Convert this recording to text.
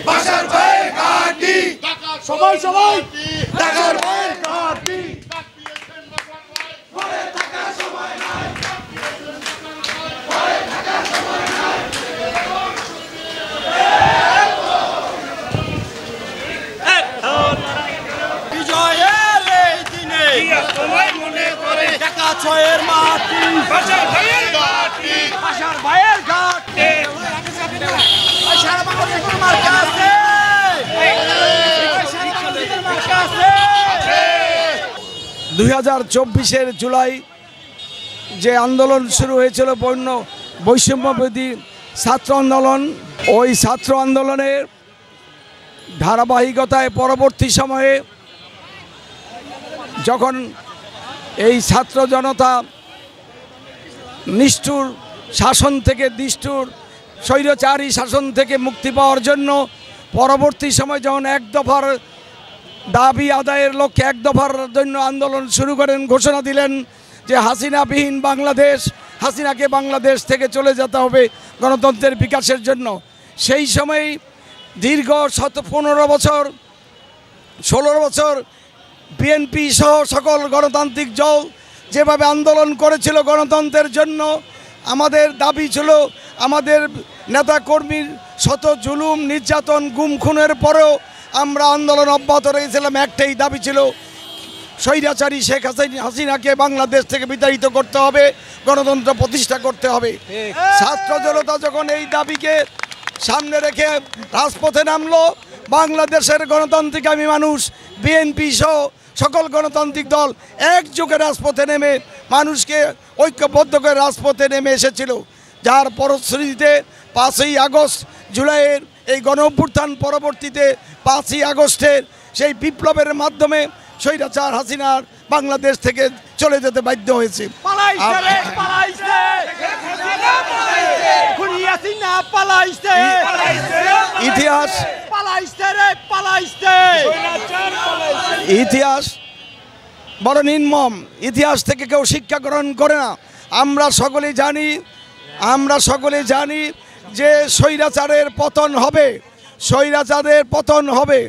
বাসার ভাইয়ের ঘাঁটি, সবাই সবাই ঢাকার ভাইয়ের ঘাঁটি। বিজয়ের এই দিনে সবাই মনে করে ঢাকা ছয়ের মাটি, বাসার ভাইয়ের ঘাঁটি, বাসার ভাইয়ের ঘাটে সারা বাংলাদেশ তোমার কাছে, সারা বাংলাদেশ তোমার কাছে। 2024-এর জুলাই যে আন্দোলন শুরু হয়েছিল বৈষম্যবিরোধী ছাত্র আন্দোলন, ওই ছাত্র আন্দোলনের ধারাবাহিকতায় পরবর্তী সময়ে যখন এই ছাত্র জনতা নিষ্ঠুর শাসন থেকে স্বৈরাচারী শাসন থেকে মুক্তি পাওয়ার জন্য পরবর্তী সময় যখন এক দফার দাবি আদায়ের লক্ষ্যে এক দফার জন্য আন্দোলন শুরু করেন, ঘোষণা দিলেন যে হাসিনাবিহীন বাংলাদেশ, হাসিনাকে বাংলাদেশ থেকে চলে যেতে হবে গণতন্ত্রের বিকাশের জন্য। সেই সময় দীর্ঘ 15 বছর 16 বছর বিএনপি সহ সকল গণতান্ত্রিক দল যেভাবে আন্দোলন করেছিল গণতন্ত্রের জন্য, আমাদের দাবি ছিল আমাদের নেতাকর্মীর শত জুলুম নির্যাতন গুম খুনের পরেও আমরা আন্দোলন অব্যাহত রেখেছিলাম। একটাই দাবি ছিল স্বৈরাচারী শেখ হাসিনাকে বাংলাদেশ থেকে বিতাড়িত করতে হবে, গণতন্ত্র প্রতিষ্ঠা করতে হবে। ছাত্র জনতা যখন এই দাবিকে সামনে রেখে রাজপথে নামলো, বাংলাদেশের গণতান্ত্রিকামী মানুষ বিএনপি সহ সকল গণতান্ত্রিক দল একযোগে রাজপথে নেমে মানুষকে ঐক্যবদ্ধ করে রাজপথে নেমে এসেছিল, যার ফলশ্রুতিতে 5ই আগস্ট জুলাইয়ের এই গণ অভ্যুত্থান পরবর্তীতে 5ই আগস্টের সেই বিপ্লবের মাধ্যমে স্বৈরাচার হাসিনার বাংলাদেশ থেকে চলে যেতে বাধ্য হয়েছে। ইতিহাস বড় নির্মম, ইতিহাস থেকে কেউ শিক্ষা গ্রহণ করে না। আমরা সকলে জানি যে স্বৈরাচারের পতন হবে, স্বৈরাচারের পতন হবে।